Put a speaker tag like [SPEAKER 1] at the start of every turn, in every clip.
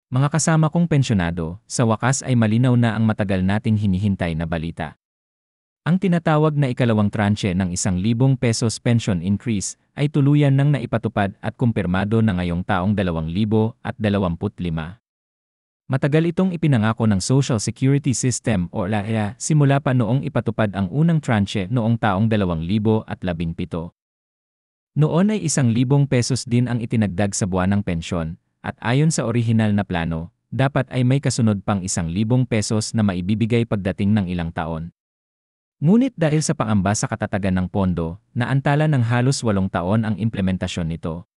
[SPEAKER 1] Mga kasama kong pensyonado, sa wakas ay malinaw na ang matagal nating hinihintay na balita. Ang tinatawag na ikalawang tranche ng ₱1,000 pension increase ay tuluyan nang naipatupad at kumpirmado na ngayong taong 2025. Matagal itong ipinangako ng Social Security System o LAEA simula pa noong ipatupad ang unang tranche noong taong 2017. Noon ay ₱1,000 din ang itinagdag sa buwanang pensyon, at ayon sa orihinal na plano, dapat ay may kasunod pang ₱1,000 na maibibigay pagdating ng ilang taon. Ngunit dahil sa pangamba sa katatagan ng pondo, naantala ng halos 8 taon ang implementasyon nito.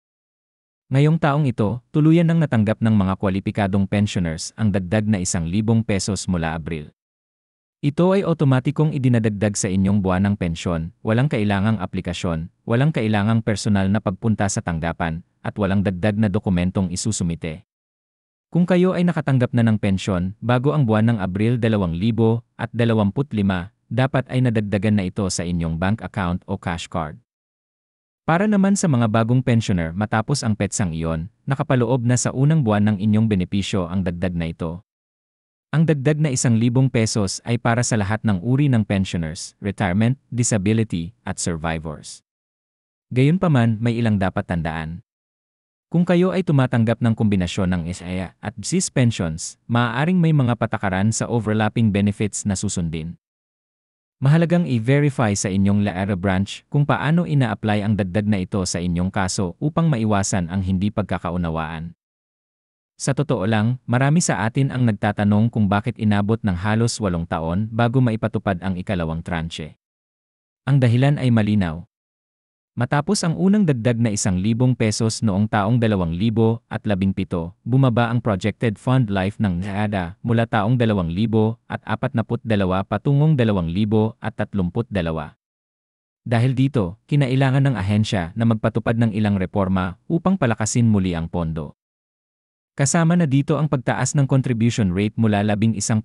[SPEAKER 1] Ngayong taong ito, tuluyan nang natanggap ng mga kwalipikadong pensioners ang dagdag na ₱1,000 mula Abril. Ito ay otomatikong idinadagdag sa inyong buwanang pensyon, walang kailangang aplikasyon, walang kailangang personal na pagpunta sa tanggapan, at walang dagdag na dokumentong isusumite. Kung kayo ay nakatanggap na ng pensyon bago ang buwan ng Abril 2025, dapat ay nadagdagan na ito sa inyong bank account o cash card. Para naman sa mga bagong pensioner matapos ang petsang iyon, nakapaloob na sa unang buwan ng inyong benepisyo ang dagdag na ito. Ang dagdag na ₱1,000 ay para sa lahat ng uri ng pensioners, retirement, disability, at survivors. Gayunpaman, may ilang dapat tandaan. Kung kayo ay tumatanggap ng kombinasyon ng SIA at SIS pensions, maaaring may mga patakaran sa overlapping benefits na susundin. Mahalagang i-verify sa inyong LAEA branch kung paano ina-apply ang dagdag na ito sa inyong kaso upang maiwasan ang hindi pagkakaunawaan. Sa totoo lang, marami sa atin ang nagtatanong kung bakit inabot ng halos 8 taon bago maipatupad ang ikalawang tranche. Ang dahilan ay malinaw. Matapos ang unang dagdag na ₱1,000 noong taong 2017, bumaba ang projected fund life ng NADA mula taong 2042 patungong 2032. Dahil dito, kinailangan ng ahensya na magpatupad ng ilang reforma upang palakasin muli ang pondo. Kasama na dito ang pagtaas ng contribution rate mula 11%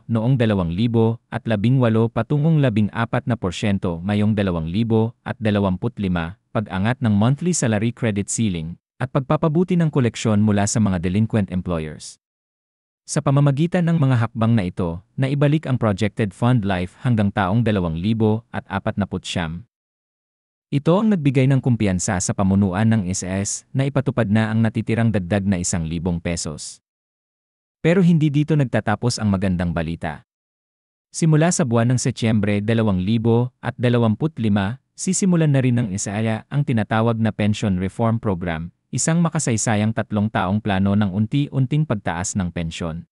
[SPEAKER 1] noong 2018 patungong 14% ngayong 2025, pag-angat ng monthly salary credit ceiling, at pagpapabuti ng koleksyon mula sa mga delinquent employers. Sa pamamagitan ng mga hakbang na ito, naibalik ang projected fund life hanggang taong 2049. Ito ang nagbigay ng kumpiyansa sa pamunuan ng SS na ipatupad na ang natitirang dagdag na ₱1,000. Pero hindi dito nagtatapos ang magandang balita. Simula sa buwan ng Setyembre 2025, sisimulan na rin ng SIA ang tinatawag na Pension Reform Program, isang makasaysayang 3 taong plano ng unti-unting pagtaas ng pensyon.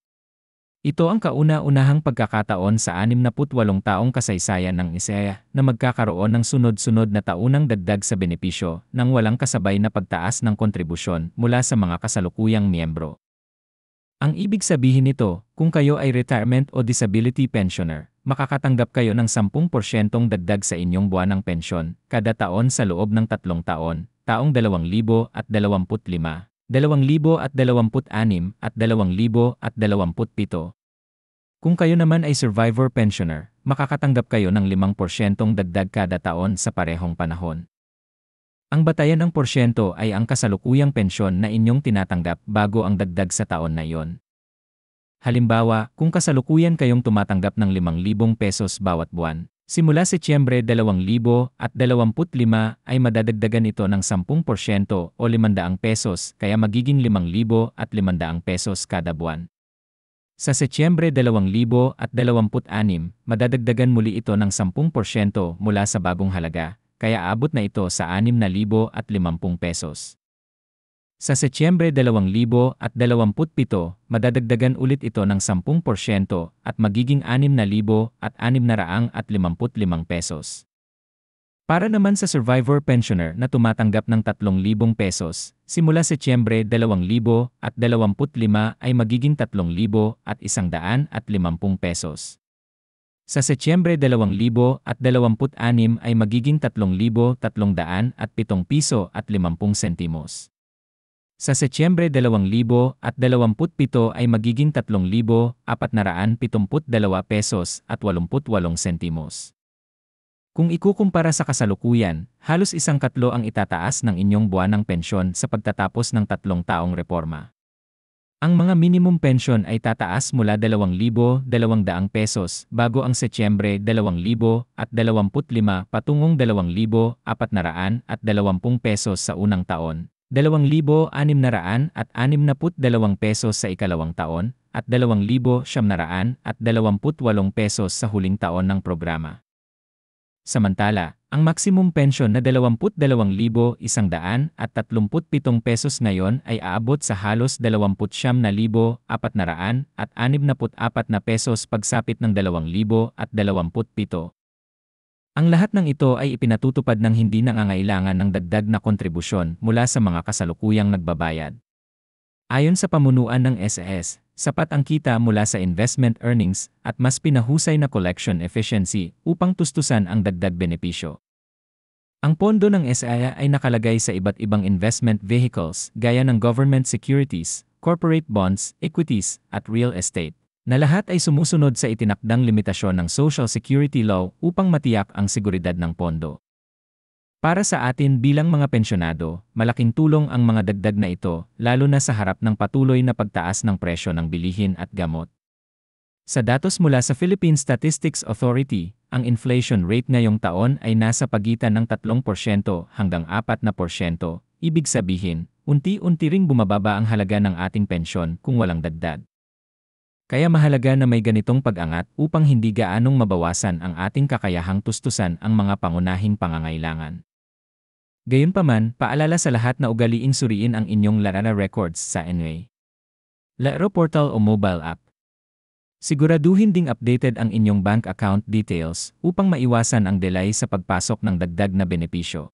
[SPEAKER 1] Ito ang kauna-unahang pagkakataon sa 68 taong kasaysayan ng SIA na magkakaroon ng sunod-sunod na taunang dagdag sa benepisyo nang walang kasabay na pagtaas ng kontribusyon mula sa mga kasalukuyang miyembro. Ang ibig sabihin nito, kung kayo ay retirement o disability pensioner, makakatanggap kayo ng 10% dagdag sa inyong buwanang pensyon kada taon sa loob ng 3 taon, taong 2025. 2026 at 2027. Kung kayo naman ay survivor pensioner, makakatanggap kayo ng 5% dagdag kada taon sa parehong panahon. Ang batayan ng porsyento ay ang kasalukuyang pensyon na inyong tinatanggap bago ang dagdag sa taon na iyon. Halimbawa, kung kasalukuyan kayong tumatanggap ng ₱5,000 bawat buwan, simula Setyembre 2025 ay madadagdagan ito ng 10% o ₱500 kaya magiging ₱5,500 kada buwan. Sa Setyembre 2026, madadagdagan muli ito ng 10% mula sa bagong halaga, kaya abot na ito sa ₱6,050. Sa Setyembre 2027, madadagdagan ulit ito ng 10% at magiging ₱6,655. Para naman sa survivor pensioner na tumatanggap ng ₱3,000, simula Setyembre 2025 ay magiging ₱3,150. Sa Setyembre 2026 ay magiging ₱3,307.50. Sa Setyembre 2027 ay magiging ₱3,472.88. Kung ikukumpara sa kasalukuyan, halos 1/4 ang itataas ng inyong buwanang pensyon sa pagtatapos ng 3 taong reforma. Ang mga minimum pension ay tataas mula 2,200 pesos bago ang Setyembre 2025 patungong 2,420 pesos sa unang taon, 2,662 pesos sa ikalawang taon, at 2,928 pesos sa huling taon ng programa. Samantala, ang maximum pension na 22,137 pesos ngayon ay aabot sa halos 29,464 na pesos pagsapit ng 2027. Ang lahat ng ito ay ipinatutupad ng hindi nangangailangan ng dagdag na kontribusyon mula sa mga kasalukuyang nagbabayad. Ayon sa pamunuan ng SAS, sapat ang kita mula sa investment earnings at mas pinahusay na collection efficiency upang tustusan ang dagdag benepisyo. Ang pondo ng SIA ay nakalagay sa iba't ibang investment vehicles gaya ng government securities, corporate bonds, equities, at real estate, na lahat ay sumusunod sa itinakdang limitasyon ng Social Security Law upang matiyak ang seguridad ng pondo. Para sa atin bilang mga pensyonado, malaking tulong ang mga dagdag na ito, lalo na sa harap ng patuloy na pagtaas ng presyo ng bilihin at gamot. Sa datos mula sa Philippine Statistics Authority, ang inflation rate ngayong taon ay nasa pagitan ng 3% hanggang 4%, ibig sabihin, unti-unti ring bumababa ang halaga ng ating pensyon kung walang dagdag. Kaya mahalaga na may ganitong pag-angat upang hindi gaanong mabawasan ang ating kakayahang tustusan ang mga pangunahing pangangailangan. Gayunpaman, paalala sa lahat na ugaliing suriin ang inyong Larara records sa NWA Laro Portal o mobile app. Siguraduhin ding updated ang inyong bank account details upang maiwasan ang delay sa pagpasok ng dagdag na benepisyo.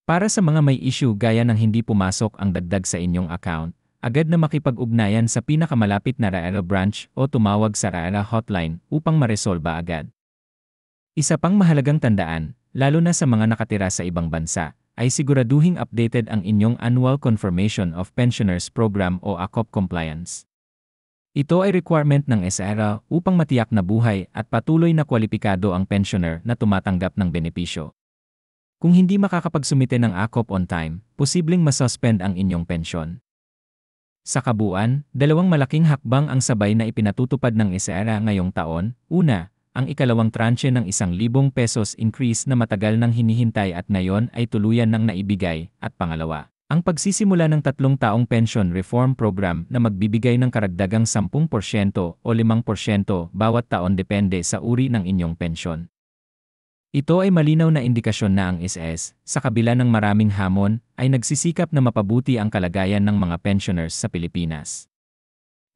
[SPEAKER 1] Para sa mga may issue gaya ng hindi pumasok ang dagdag sa inyong account, agad na makipag-ugnayan sa pinakamalapit na Larara branch o tumawag sa Larara hotline upang maresolba agad. Isa pang mahalagang tandaan, lalo na sa mga nakatira sa ibang bansa, ay siguraduhing updated ang inyong Annual Confirmation of Pensioners Program o ACOP compliance. Ito ay requirement ng SRA upang matiyak na buhay at patuloy na kwalipikado ang pensioner na tumatanggap ng benepisyo. Kung hindi makakapagsumite ng ACOP on time, posibleng masuspend ang inyong pensyon. Sa kabuuan, dalawang malaking hakbang ang sabay na ipinatutupad ng SRA ngayong taon. Una, ang ikalawang tranche ng 1,000 pesos increase na matagal nang hinihintay at ngayon ay tuluyan nang naibigay. At pangalawa, ang pagsisimula ng 3 taong pension reform program na magbibigay ng karagdagang 10% o 5% bawat taon depende sa uri ng inyong pensyon. Ito ay malinaw na indikasyon na ang SS, sa kabila ng maraming hamon, ay nagsisikap na mapabuti ang kalagayan ng mga pensioners sa Pilipinas.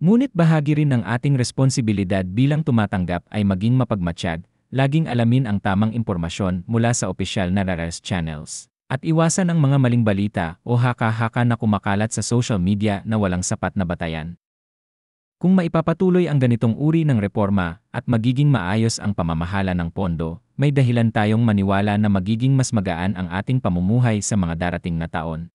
[SPEAKER 1] Ngunit bahagi rin ng ating responsibilidad bilang tumatanggap ay maging mapagmatsyag, laging alamin ang tamang impormasyon mula sa opisyal na RARAS channels, at iwasan ang mga maling balita o haka-haka na kumakalat sa social media na walang sapat na batayan. Kung maipapatuloy ang ganitong uri ng reforma at magiging maayos ang pamamahala ng pondo, may dahilan tayong maniwala na magiging mas magaan ang ating pamumuhay sa mga darating na taon.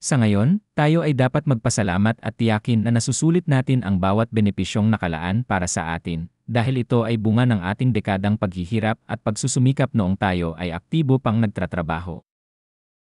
[SPEAKER 1] Sa ngayon, tayo ay dapat magpasalamat at tiyakin na nasusulit natin ang bawat benepisyong nakalaan para sa atin, dahil ito ay bunga ng ating dekadang paghihirap at pagsusumikap noong tayo ay aktibo pang nagtatrabaho.